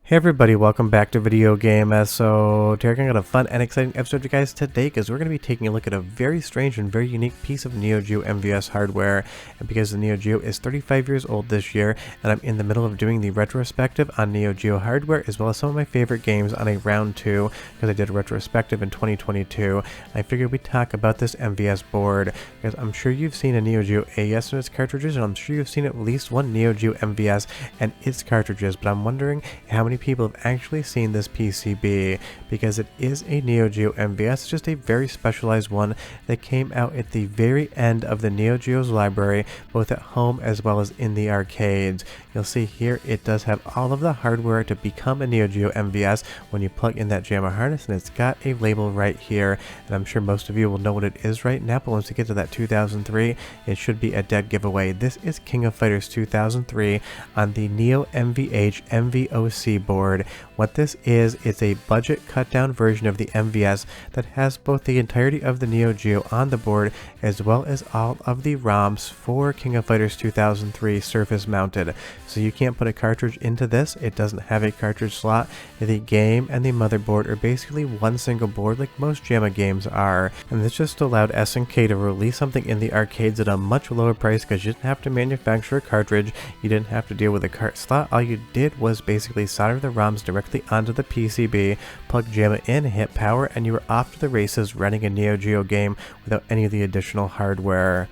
Hey everybody, welcome back to Video Game AES. So today we're got a fun and exciting episode for you guys today because we're going to be taking a look at a very strange and very unique piece of Neo Geo MVS hardware. And because the Neo Geo is 35 years old this year, and I'm in the middle of doing the retrospective on Neo Geo hardware as well as some of my favorite games on a round 2 because I did a retrospective in 2022. I figured we'd talk about this MVS board because I'm sure you've seen a Neo Geo AES and its cartridges, and I'm sure you've seen at least one Neo Geo MVS and its cartridges, but I'm wondering how many people have actually seen this PCB because it is a Neo Geo MVS, just a very specialized one that came out at the very end of the Neo Geo's library, both at home as well as in the arcades. You'll see here it does have all of the hardware to become a Neo Geo MVS when you plug in that JAMA harness, and it's got a label right here, and I'm sure most of you will know what it is right now, but once we get to that 2003, it should be a dead giveaway. This is King of Fighters 2003 on the Neo-MVH MVOC board. What this is, it's a budget cut down version of the MVS that has both the entirety of the Neo Geo on the board as well as all of the ROMs for King of Fighters 2003 surface mounted. So you can't put a cartridge into this, it doesn't have a cartridge slot. The game and the motherboard are basically one single board like most JAMA games are, and this just allowed SNK to release something in the arcades at a much lower price because you didn't have to manufacture a cartridge, you didn't have to deal with a cart slot. All you did was basically solder the ROMs directly onto the PCB, plug JAMA in, hit power, and you were off to the races running a Neo Geo game without any of the additional hardware.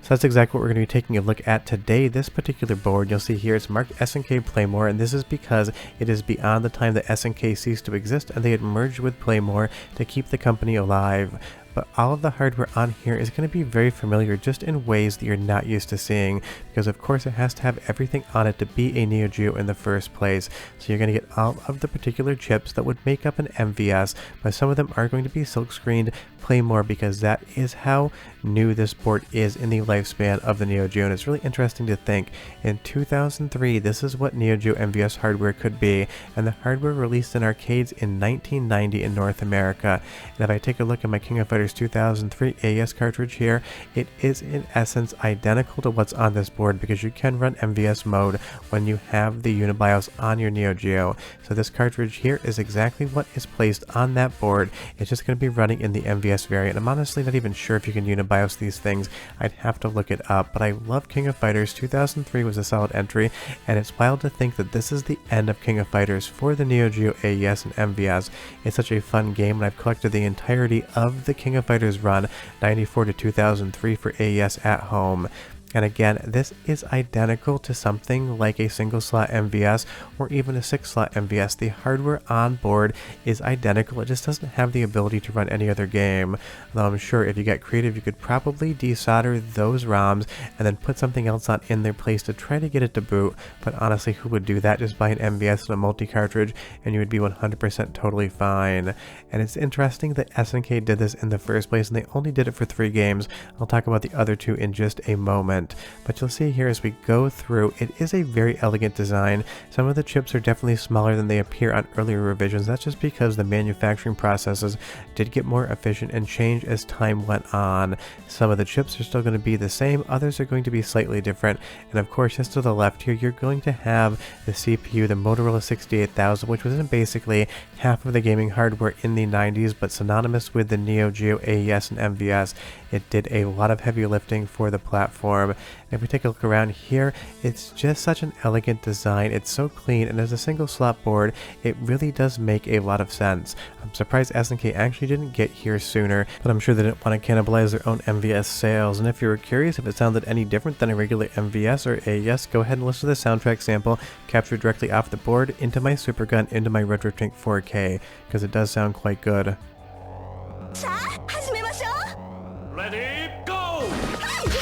So that's exactly what we're going to be taking a look at today. This particular board, you'll see here, it's marked SNK Playmore, and this is because it is beyond the time that SNK ceased to exist and they had merged with Playmore to keep the company alive. But all of the hardware on here is going to be very familiar just in ways that you're not used to seeing, because of course it has to have everything on it to be a Neo Geo in the first place. So you're going to get all of the particular chips that would make up an MVS, but some of them are going to be silkscreened Playmore because that is how new this board is in the lifespan of the Neo Geo. And it's really interesting to think in 2003 this is what Neo Geo MVS hardware could be, and the hardware released in arcades in 1990 in North America. And if I take a look at my King of Fighters 2003 AES cartridge here, it is in essence identical to what's on this board because you can run MVS mode when you have the Unibios on your Neo Geo. So this cartridge here is exactly what is placed on that board. It's just going to be running in the MVS variant. I'm honestly not even sure if you can Unibios these things. I'd have to look it up, but I love King of Fighters. 2003 was a solid entry, and it's wild to think that this is the end of King of Fighters for the Neo Geo AES and MVS. It's such a fun game, and I've collected the entirety of the King of Fighters run 94 to 2003 for AES at home. And again, this is identical to something like a single slot MVS or even a 6-slot MVS. The hardware on board is identical, it just doesn't have the ability to run any other game. Though I'm sure if you get creative, you could probably desolder those ROMs and then put something else on in their place to try to get it to boot. But honestly, who would do that? Just buy an MVS and a multi-cartridge and you would be 100% totally fine. And it's interesting that SNK did this in the first place, and they only did it for 3 games. I'll talk about the other 2 in just a moment. But you'll see here as we go through, it is a very elegant design. Some of the chips are definitely smaller than they appear on earlier revisions. That's just because the manufacturing processes did get more efficient and change as time went on. Some of the chips are still going to be the same, others are going to be slightly different. And of course, just to the left here, you're going to have the CPU, the Motorola 68000, which was basically half of the gaming hardware in the 90s, but synonymous with the Neo Geo AES and MVS. It did a lot of heavy lifting for the platform. And if we take a look around here, it's just such an elegant design. It's so clean, and as a single slot board, it really does make a lot of sense. I'm surprised SNK actually didn't get here sooner, but I'm sure they didn't want to cannibalize their own MVS sales. And if you were curious if it sounded any different than a regular MVS or AES, go ahead and listen to the soundtrack sample captured directly off the board into my Supergun into my RetroTink 4K, because it does sound quite good. Ready, go! Now!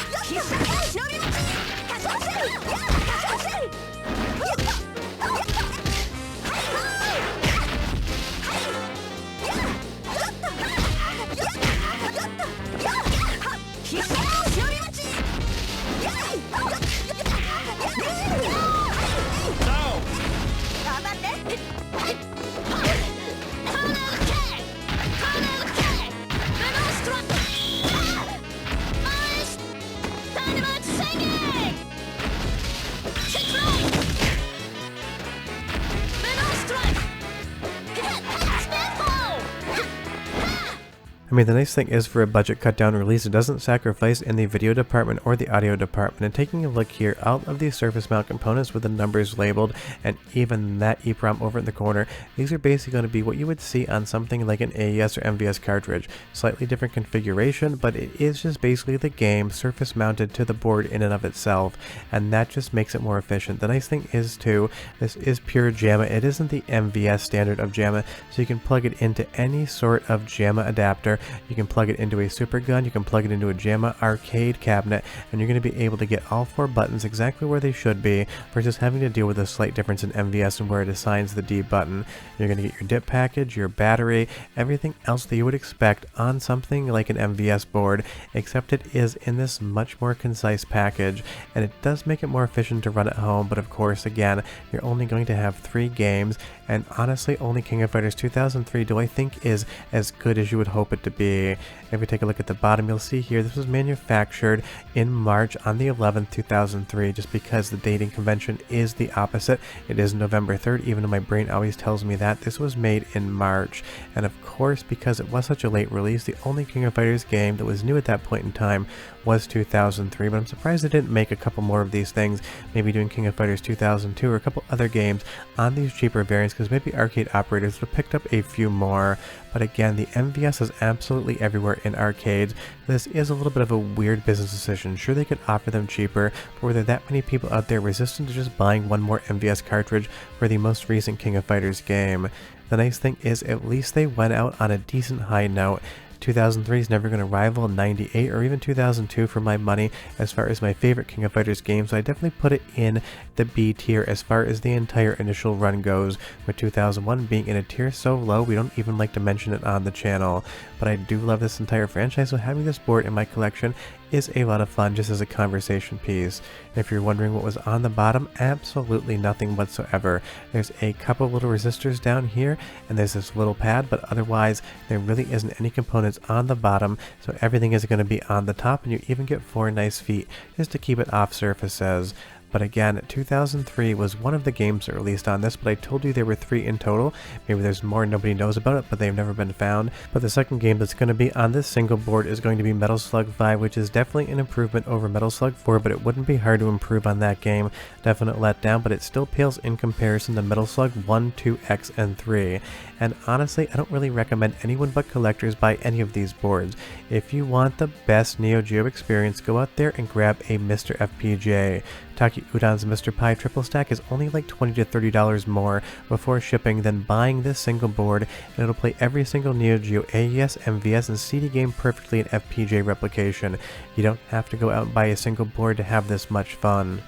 I mean, the nice thing is for a budget cut down release, it doesn't sacrifice in the video department or the audio department. And taking a look here, all of these surface mount components with the numbers labeled and even that EEPROM over in the corner, these are basically going to be what you would see on something like an AES or MVS cartridge. Slightly different configuration, but it is just basically the game surface mounted to the board in and of itself, and that just makes it more efficient. The nice thing is too, this is pure JAMA. It isn't the MVS standard of JAMA, so you can plug it into any sort of JAMA adapter. You can plug it into a super gun, you can plug it into a JAMA arcade cabinet, and you're going to be able to get all 4 buttons exactly where they should be versus having to deal with a slight difference in MVS and where it assigns the D button. You're going to get your dip package, your battery, everything else that you would expect on something like an MVS board, except it is in this much more concise package, and it does make it more efficient to run at home. But of course, again, you're only going to have 3 games, and honestly, only King of Fighters 2003 do I think is as good as you would hope it to be. If we take a look at the bottom, you'll see here this was manufactured in March on the 11th, 2003, just because the dating convention is the opposite. It is November 3rd, even though my brain always tells me that. This was made in March, and of course, because it was such a late release, the only King of Fighters game that was new at that point in time was 2003, but I'm surprised they didn't make a couple more of these things, maybe doing King of Fighters 2002 or a couple other games on these cheaper variants, because maybe arcade operators would have picked up a few more. But again, the MVS is absolutely everywhere in arcades. This is a little bit of a weird business decision. Sure, they could offer them cheaper, but were there that many people out there resistant to just buying one more MVS cartridge for the most recent King of Fighters game? The nice thing is at least they went out on a decent high note. 2003 is never going to rival 98 or even 2002 for my money as far as my favorite King of Fighters game, so I definitely put it in the B tier as far as the entire initial run goes, with 2001 being in a tier so low we don't even like to mention it on the channel. But I do love this entire franchise, so having this board in my collection is a lot of fun just as a conversation piece. And if you're wondering what was on the bottom, absolutely nothing whatsoever. There's a couple little resistors down here, and there's this little pad, but otherwise there really isn't any components on the bottom, so everything is going to be on the top, and you even get 4 nice feet just to keep it off surfaces. But again, 2003 was one of the games that released on this, but I told you there were 3 in total. Maybe there's more, nobody knows about it, but they've never been found. But the second game that's going to be on this single board is going to be Metal Slug 5, which is definitely an improvement over Metal Slug 4, but it wouldn't be hard to improve on that game. Definite letdown, but it still pales in comparison to Metal Slug 1, 2, X, and 3. And honestly, I don't really recommend anyone but collectors buy any of these boards. If you want the best Neo Geo experience, go out there and grab a MiSTer FPGA. Taki Udon's Mr. Pi triple stack is only like $20 to $30 more before shipping than buying this single board, and it'll play every single Neo Geo AES, MVS, and CD game perfectly in FPGA replication. You don't have to go out and buy a single board to have this much fun.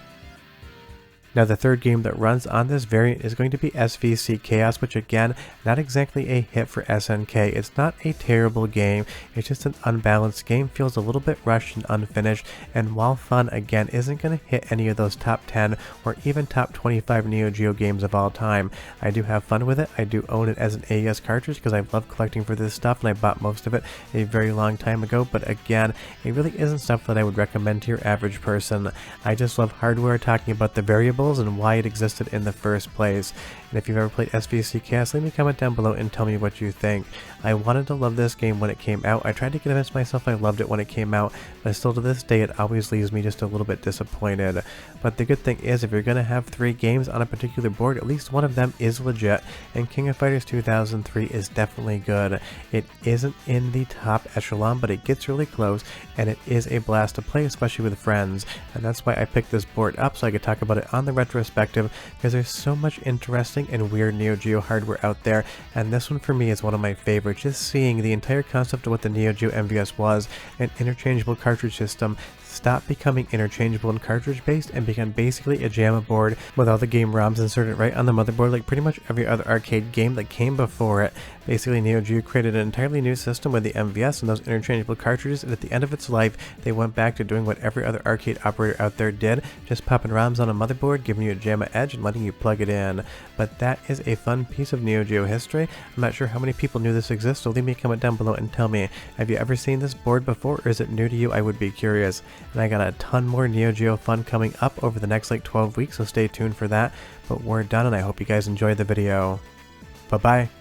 Now the third game that runs on this variant is going to be SVC Chaos, which again, not exactly a hit for SNK. It's not a terrible game, it's just an unbalanced game, feels a little bit rushed and unfinished, and while fun, again, isn't going to hit any of those top 10 or even top 25 Neo Geo games of all time. I do have fun with it, I do own it as an AES cartridge because I love collecting for this stuff, and I bought most of it a very long time ago, but again, it really isn't stuff that I would recommend to your average person. I just love hardware, talking about the variables and why it existed in the first place. And if you've ever played SVC Chaos, leave me a comment down below and tell me what you think. I wanted to love this game when it came out. I tried to convince myself I loved it when it came out, but still to this day it always leaves me just a little bit disappointed. But the good thing is, if you're going to have 3 games on a particular board, at least one of them is legit, and King of Fighters 2003 is definitely good. It isn't in the top echelon, but it gets really close, and it is a blast to play, especially with friends. And that's why I picked this board up, so I could talk about it on the retrospective, because there's so much interesting and weird Neo Geo hardware out there, and this one for me is one of my favorites. Just seeing the entire concept of what the Neo Geo MVS was, an interchangeable cartridge system, stop becoming interchangeable and cartridge based and become basically a JAMA board with all the game ROMs inserted right on the motherboard like pretty much every other arcade game that came before it. Basically, Neo Geo created an entirely new system with the MVS and those interchangeable cartridges, and at the end of its life they went back to doing what every other arcade operator out there did, just popping ROMs on a motherboard, giving you a JAMA edge and letting you plug it in. But that is a fun piece of Neo Geo history. I'm not sure how many people knew this exists, so leave me a comment down below and tell me, have you ever seen this board before, or is it new to you? I would be curious. And I got a ton more Neo Geo fun coming up over the next like 12 weeks, so stay tuned for that. But we're done, and I hope you guys enjoyed the video. Bye bye.